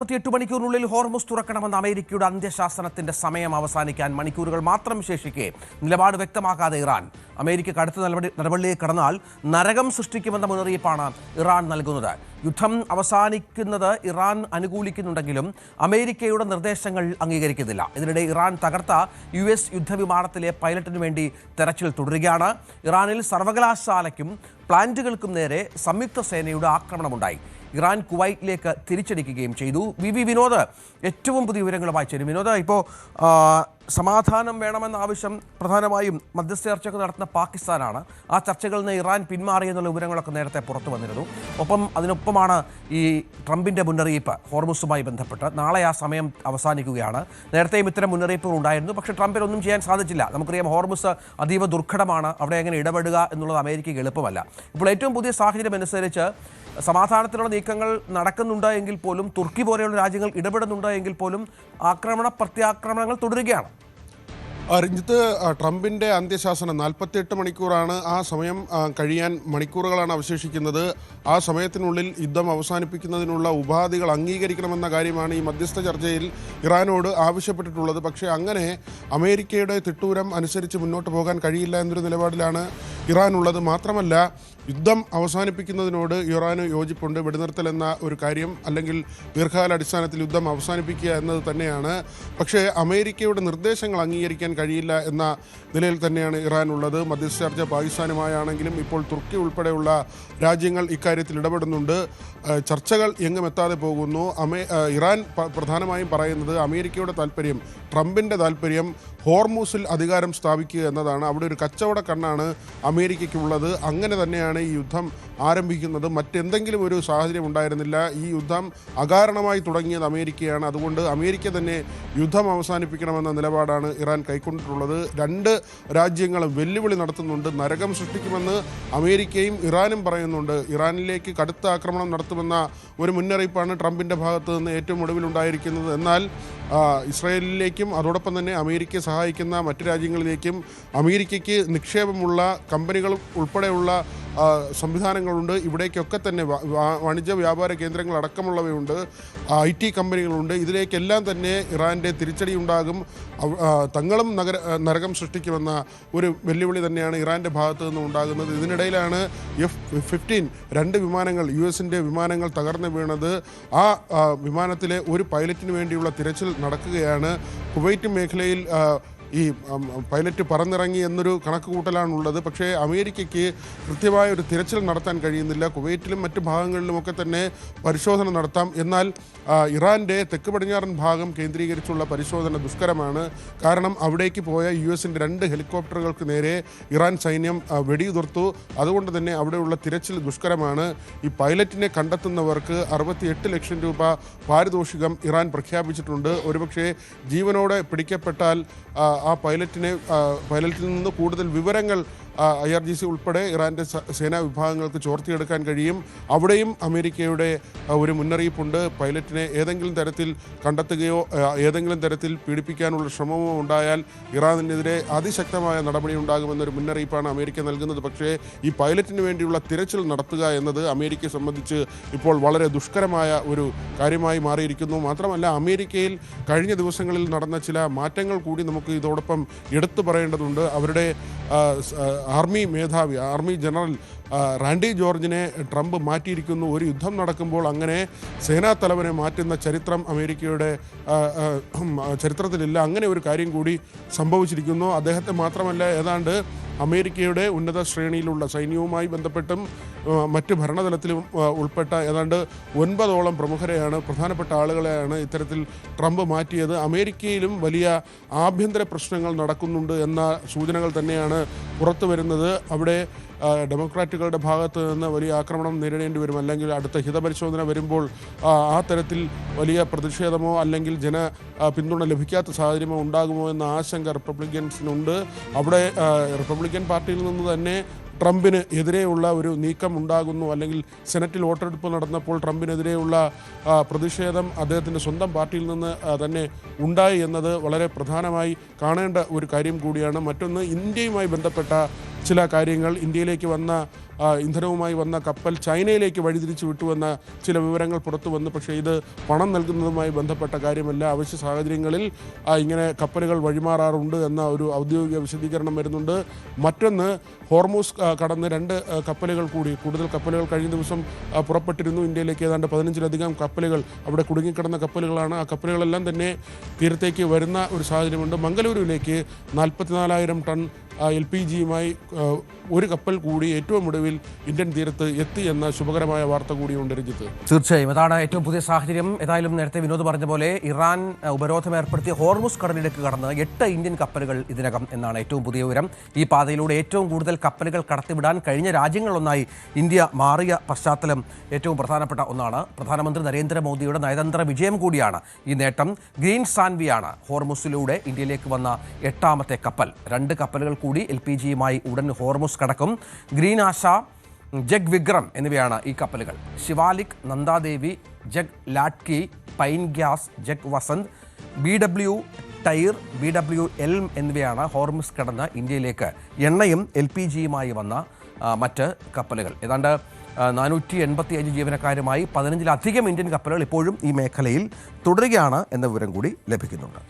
48 മണിക്കൂറിനുള്ളിൽ ഹോർമുസ് തുറക്കണമെന്ന അമേരിക്കയുടെ അന്ത്യശാസനത്തിന്റെ സമയം അവസാനിക്കാൻ മണിക്കൂറുകൾ മാത്രം ശേഷിക്കെ നിലപാട് വ്യക്തമാക്കാതെ ഇറാൻ അമേരിക്ക കടുത്ത നടപടിയിലേക്ക് കടന്നാൽ നരകം സൃഷ്ടിക്കുമെന്ന മുന്നറിയിപ്പാണ് ഇറാൻ നൽകുന്നത്. യുദ്ധം അവസാനിക്കുന്നത് ഇറാൻ അനുകൂലിക്കുന്നുണ്ടെങ്കിലും അമേരിക്കയുടെ നിർദ്ദേശങ്ങൾ അംഗീകരിക്കുന്നില്ല. ഇതിനിടെ ഇറാൻ തകർത്ത US യുദ്ധവിമാനത്തിലെ പൈലറ്റിനു വേണ്ടി തെരച്ചിൽ തുടരുകയാണ്. ഇറാനിൽ സർവകലാശാലയ്ക്കും പ്ലാന്റുകൾക്കും നേരെ സംയുക്ത സേനയുടെ ആക്രമണമുണ്ടായി. ഇറാൻ കുവൈറ്റിലേക്ക് തിരിച്ചടിക്കുകയും ചെയ്തു. വിനോദ് ഏറ്റവും പുതിയ വിവരങ്ങളുമായി ചേരും. വിനോദ്, ഇപ്പോൾ സമാധാനം വേണമെന്ന ആവശ്യം പ്രധാനമായും മധ്യസ്ഥ ചർച്ചകൾ നടത്തുന്ന പാകിസ്ഥാനാണ്. ആ ചർച്ചകളിൽ നിന്ന് ഇറാൻ പിന്മാറി എന്നുള്ള വിവരങ്ങളൊക്കെ നേരത്തെ പുറത്തു വന്നിരുന്നു. അതിനൊപ്പമാണ് ഈ ട്രംപിൻ്റെ മുന്നറിയിപ്പ് ഹോർമുസുമായി ബന്ധപ്പെട്ട്. നാളെ ആ സമയം അവസാനിക്കുകയാണ്. നേരത്തെയും ഇത്തരം മുന്നറിയിപ്പുകൾ ഉണ്ടായിരുന്നു. പക്ഷേ ട്രംപിനൊന്നും ചെയ്യാൻ സാധിച്ചില്ല. നമുക്കറിയാം, ഹോർമുസ് അതീവ ദുർഘടമാണ്. അവിടെ എങ്ങനെ ഇടപെടുക എന്നുള്ളത് അമേരിക്കയ്ക്ക് എളുപ്പമല്ല. ഇപ്പോൾ ഏറ്റവും പുതിയ സാഹചര്യം അനുസരിച്ച് സമാധാനത്തിനുള്ള നീക്കങ്ങൾ നടക്കുന്നുണ്ട് എങ്കിൽ പോലും, തുർക്കി പോലെയുള്ള രാജ്യങ്ങൾ ഇടപെടുന്നുണ്ട് എങ്കിൽ പോലും ആക്രമണ പ്രത്യാക്രമണങ്ങൾ തുടരുകയാണ്. രഞ്ജിത്ത്, ട്രംപിൻ്റെ അന്ത്യശാസനം 48 മണിക്കൂറാണ്. ആ സമയം കഴിയാൻ മണിക്കൂറുകളാണ് അവശേഷിക്കുന്നത്. ആ സമയത്തിനുള്ളിൽ യുദ്ധം അവസാനിപ്പിക്കുന്നതിനുള്ള ഉപാധികൾ അംഗീകരിക്കണമെന്ന കാര്യമാണ് ഈ മധ്യസ്ഥ ചർച്ചയിൽ ഇറാനോട് ആവശ്യപ്പെട്ടിട്ടുള്ളത്. പക്ഷേ അങ്ങനെ അമേരിക്കയുടെ തിട്ടൂരം അനുസരിച്ച് മുന്നോട്ട് പോകാൻ കഴിയില്ല എന്നൊരു നിലപാടിലാണ് ഇറാനുള്ളത്. മാത്രമല്ല, യുദ്ധം അവസാനിപ്പിക്കുന്നതിനോട് ഇറാന് യോജിപ്പുണ്ട്. വെടിനിർത്തൽ എന്ന ഒരു കാര്യം, അല്ലെങ്കിൽ ദീർഘകാല അടിസ്ഥാനത്തിൽ യുദ്ധം അവസാനിപ്പിക്കുക എന്നത് തന്നെയാണ്. പക്ഷേ അമേരിക്കയുടെ നിർദ്ദേശങ്ങൾ അംഗീകരിക്കാൻ കഴിയില്ല എന്ന നിലയിൽ തന്നെയാണ് ഇറാൻ ഉള്ളത്. മധ്യസ്ഥ ചർച്ച പാകിസ്ഥാനുമായാണെങ്കിലും ഇപ്പോൾ തുർക്കി ഉൾപ്പെടെയുള്ള രാജ്യങ്ങൾ ഇക്കാര്യത്തിൽ ഇടപെടുന്നുണ്ട്. ചർച്ചകൾ എങ്ങുമെത്താതെ പോകുന്നു. ഇറാൻ പ്രധാനമായും പറയുന്നത് അമേരിക്കയുടെ താല്പര്യം, ട്രംപിൻ്റെ താല്പര്യം ഹോർമൂസിൽ അധികാരം സ്ഥാപിക്കുക എന്നതാണ്. അവിടെ ഒരു കച്ചവട കണ്ണാണ് അമേരിക്കയ്ക്കുള്ളത്. അങ്ങനെ തന്നെയാണ് ഈ യുദ്ധം ആരംഭിക്കുന്നത്. മറ്റെന്തെങ്കിലും ഒരു സാഹചര്യം ഉണ്ടായിരുന്നില്ല. ഈ യുദ്ധം അകാരണമായി തുടങ്ങിയത് അമേരിക്കയാണ്. അതുകൊണ്ട് അമേരിക്ക തന്നെ യുദ്ധം അവസാനിപ്പിക്കണമെന്ന നിലപാടാണ് ഇറാൻ കൈക്കൊണ്ടിട്ടുള്ളത്. രണ്ട് രാജ്യങ്ങളും വെല്ലുവിളി നടത്തുന്നുണ്ട്. നരകം സൃഷ്ടിക്കുമെന്ന് അമേരിക്കയും ഇറാനും പറയുന്നുണ്ട്. ഇറാനിലേക്ക് കടുത്ത ആക്രമണം നടത്തുമെന്ന ഒരു മുന്നറിയിപ്പാണ് ട്രംപിൻ്റെ ഭാഗത്ത് നിന്ന് ഏറ്റവും ഒടുവിലുണ്ടായിരിക്കുന്നത്. എന്നാൽ ഇസ്രായേലിലേക്കും അതോടൊപ്പം തന്നെ അമേരിക്കയെ സഹായിക്കുന്ന മറ്റ് രാജ്യങ്ങളിലേക്കും അമേരിക്കയ്ക്ക് നിക്ഷേപമുള്ള കമ്പനികൾ ഉൾപ്പെടെയുള്ള സംവിധാനങ്ങളുണ്ട്. ഇവിടേക്കൊക്കെ തന്നെ വാണിജ്യ വ്യാപാര കേന്ദ്രങ്ങൾ അടക്കമുള്ളവയുണ്ട്. IT കമ്പനികളുണ്ട്. ഇതിലേക്കെല്ലാം തന്നെ ഇറാൻ്റെ തിരിച്ചടി ഉണ്ടാകും. തങ്ങളും നരകം സൃഷ്ടിക്കുമെന്ന ഒരു വെല്ലുവിളി തന്നെയാണ് ഇറാൻ്റെ ഭാഗത്തു നിന്നും ഉണ്ടാകുന്നത്. ഇതിനിടയിലാണ് F-15 രണ്ട് വിമാനങ്ങൾ, US-ൻ്റെ വിമാനങ്ങൾ തകർന്നു വീണത്. ആ വിമാനത്തിലെ ഒരു പൈലറ്റിന് വേണ്ടിയുള്ള തിരച്ചിൽ നടക്കുകയാണ്. കുവൈറ്റ് മേഖലയിൽ ഈ പൈലറ്റ് പറന്നിറങ്ങി എന്നൊരു കണക്കുകൂട്ടലാണുള്ളത്. പക്ഷേ അമേരിക്കയ്ക്ക് കൃത്യമായ ഒരു തിരച്ചിൽ നടത്താൻ കഴിയുന്നില്ല. കുവൈറ്റിലും മറ്റ് ഭാഗങ്ങളിലുമൊക്കെ തന്നെ പരിശോധന നടത്താം. എന്നാൽ ഇറാൻ്റെ തെക്ക് പടിഞ്ഞാറൻ ഭാഗം കേന്ദ്രീകരിച്ചുള്ള പരിശോധന ദുഷ്കരമാണ്. കാരണം അവിടേക്ക് പോയ US-ൻ്റെ 2 ഹെലികോപ്റ്ററുകൾക്ക് നേരെ ഇറാൻ സൈന്യം വെടിയുതിർത്തു. അതുകൊണ്ട് തന്നെ അവിടെയുള്ള തിരച്ചിൽ ദുഷ്കരമാണ്. ഈ പൈലറ്റിനെ കണ്ടെത്തുന്നവർക്ക് 68 ലക്ഷം രൂപ പാരിതോഷികം ഇറാൻ പ്രഖ്യാപിച്ചിട്ടുണ്ട്. ഒരുപക്ഷെ ജീവനോടെ പിടിക്കപ്പെട്ടാൽ ആ പൈലറ്റിൽ നിന്ന് കൂടുതൽ വിവരങ്ങൾ IRGC ഉൾപ്പെടെ ഇറാൻ്റെ സേനാ വിഭാഗങ്ങൾക്ക് ചോർത്തിയെടുക്കാൻ കഴിയും. അവിടെയും അമേരിക്കയുടെ ഒരു മുന്നറിയിപ്പുണ്ട്. പൈലറ്റിനെ ഏതെങ്കിലും തരത്തിൽ കണ്ടെത്തുകയോ ഏതെങ്കിലും തരത്തിൽ പീഡിപ്പിക്കാനുള്ള ശ്രമമോ ഉണ്ടായാൽ ഇറാനെതിരെ അതിശക്തമായ നടപടി ഉണ്ടാകുമെന്നൊരു മുന്നറിയിപ്പാണ് അമേരിക്ക നൽകുന്നത്. പക്ഷേ ഈ പൈലറ്റിന് വേണ്ടിയുള്ള തിരച്ചിൽ നടത്തുക എന്നത് അമേരിക്കയെ സംബന്ധിച്ച് ഇപ്പോൾ വളരെ ദുഷ്കരമായ ഒരു കാര്യമായി മാറിയിരിക്കുന്നു. മാത്രമല്ല, അമേരിക്കയിൽ കഴിഞ്ഞ ദിവസങ്ങളിൽ നടന്ന ചില മാറ്റങ്ങൾ കൂടി നമുക്ക് ഇതോടൊപ്പം എടുത്തു പറയേണ്ടതുണ്ട്. അവരുടെ ആർമി മേധാവി, ആർമി ജനറൽ റാൻഡി ജോർജിനെ ട്രംപ് മാറ്റിയിരിക്കുന്നു. ഒരു യുദ്ധം നടക്കുമ്പോൾ അങ്ങനെ സേനാ തലവനെ മാറ്റുന്ന ചരിത്രം അമേരിക്കയുടെ ചരിത്രത്തിലില്ല. അങ്ങനെ ഒരു കാര്യം കൂടി സംഭവിച്ചിരിക്കുന്നു. അദ്ദേഹത്തെ മാത്രമല്ല, ഏതാണ്ട് അമേരിക്കയുടെ ഉന്നത ശ്രേണിയിലുള്ള സൈന്യവുമായി ബന്ധപ്പെട്ടും മറ്റ് ഭരണതലത്തിലും ഉൾപ്പെട്ട ഏതാണ്ട് 9ഓളം പ്രമുഖരെയാണ്, പ്രധാനപ്പെട്ട ആളുകളെയാണ് ഇത്തരത്തിൽ ട്രംപ് മാറ്റിയത്. അമേരിക്കയിലും വലിയ ആഭ്യന്തര പ്രശ്നങ്ങൾ നടക്കുന്നുണ്ട് എന്ന സൂചനകൾ തന്നെയാണ് പുറത്തു വരുന്നത്. അവിടെ ഡെമോക്രാറ്റുകളുടെ ഭാഗത്ത് നിന്ന് വലിയ ആക്രമണം നേരിടേണ്ടി വരും, അല്ലെങ്കിൽ അടുത്ത ഹിതപരിശോധന വരുമ്പോൾ ആ തരത്തിൽ വലിയ പ്രതിഷേധമോ അല്ലെങ്കിൽ പിന്തുണ ലഭിക്കാത്ത സാഹചര്യമോ ഉണ്ടാകുമോ എന്ന ആശങ്ക റിപ്പബ്ലിക്കൻസിനുണ്ട്. അവിടെ റിപ്പബ്ലിക്കൻ പാർട്ടിയിൽ നിന്ന് തന്നെ ട്രംപിന് എതിരെയുള്ള ഒരു നീക്കം ഉണ്ടാകുന്നു, അല്ലെങ്കിൽ സെനറ്റിൽ വോട്ടെടുപ്പ് നടന്നപ്പോൾ ട്രംപിനെതിരെയുള്ള പ്രതിഷേധം അദ്ദേഹത്തിൻ്റെ സ്വന്തം പാർട്ടിയിൽ നിന്ന് തന്നെ ഉണ്ടായി എന്നത് വളരെ പ്രധാനമായി കാണേണ്ട ഒരു കാര്യം കൂടിയാണ്. മറ്റൊന്ന്, ഇന്ത്യയുമായി ബന്ധപ്പെട്ട ചില കാര്യങ്ങൾ ഇന്ത്യയിലേക്ക് വന്ന ഇന്ധനവുമായി വന്ന കപ്പൽ ചൈനയിലേക്ക് വഴിതിരിച്ചു വിട്ടുവെന്ന ചില വിവരങ്ങൾ പുറത്തു വന്നു. പക്ഷേ ഇത് പണം നൽകുന്നതുമായി ബന്ധപ്പെട്ട കാര്യമല്ല. അവശ്യ സാഹചര്യങ്ങളിൽ ഇങ്ങനെ കപ്പലുകൾ വഴിമാറാറുണ്ട് എന്ന ഒരു ഔദ്യോഗിക വിശദീകരണം വരുന്നുണ്ട്. മറ്റൊന്ന്, ഹോർമൂസ് കടന്ന് 2 കപ്പലുകൾ കൂടി, കൂടുതൽ കപ്പലുകൾ കഴിഞ്ഞ ദിവസം പുറപ്പെട്ടിരുന്നു. ഇന്ത്യയിലേക്ക് ഏതാണ്ട് 15-ലധികം കപ്പലുകൾ അവിടെ കുടുങ്ങിക്കിടന്ന കപ്പലുകളാണ്. ആ കപ്പലുകളെല്ലാം തന്നെ തീരത്തേക്ക് വരുന്ന ഒരു സാഹചര്യമുണ്ട്. മംഗലൂരുവിലേക്ക് 44,000 ടൺ LPGയുമായി ഒരു കപ്പൽ കൂടി ഏറ്റവും ഒടുവിൽ ഇന്ത്യൻ തീരത്ത് എത്തി എന്ന ശുഭകരമായ വാർത്ത കൂടിയുണ്ട് രഞ്ജിത്ത്. തീർച്ചയായും അതാണ് ഏറ്റവും പുതിയ സാഹചര്യം. ഏതായാലും നേരത്തെ വിനോദ് പറഞ്ഞ പോലെ ഇറാൻ ഉപരോധം ഏർപ്പെടുത്തിയ ഹോർമുസ് കടലിലേക്ക് കടന്ന് 8 ഇന്ത്യൻ കപ്പലുകൾ ഇതിനകം എന്നാണ് ഏറ്റവും പുതിയ വിവരം. ഈ പാതയിലൂടെ ഏറ്റവും കൂടുതൽ കപ്പലുകൾ കടത്തിവിടാൻ കഴിഞ്ഞ രാജ്യങ്ങളൊന്നായി ഇന്ത്യ മാറിയ പശ്ചാത്തലം ഏറ്റവും പ്രധാനപ്പെട്ട ഒന്നാണ്. പ്രധാനമന്ത്രി നരേന്ദ്രമോദിയുടെ നയതന്ത്ര വിജയം കൂടിയാണ് ഈ നേട്ടം. ഗ്രീൻ സാൻവിയാണ് ഹോർമുസിലൂടെ ഇന്ത്യയിലേക്ക് വന്ന 8ാമത്തെ കപ്പൽ. 2 കപ്പലുകൾ കൂടി LPGയുമായി ഉടൻ ഹോർമുസ് കടക്കും. ഗ്രീൻ ആശ, ജഗ് വിക്രം എന്നിവയാണ് ഈ കപ്പലുകൾ. Shivalik, Nanda Devi, Jag Ladki, Pine Gas, Jag Vasant, BW Tyr, BW Elm എന്നിവയാണ് ഹോർമുസ് കടന്ന് ഇന്ത്യയിലേക്ക് എണ്ണയും LPGയുമായി വന്ന മറ്റ് കപ്പലുകൾ. ഏതാണ്ട് 485 ജീവനക്കാരുമായി 15-ലധികം ഇന്ത്യൻ കപ്പലുകൾ ഇപ്പോഴും ഈ മേഖലയിൽ തുടരുകയാണ് എന്ന വിവരം കൂടി ലഭിക്കുന്നുണ്ട്.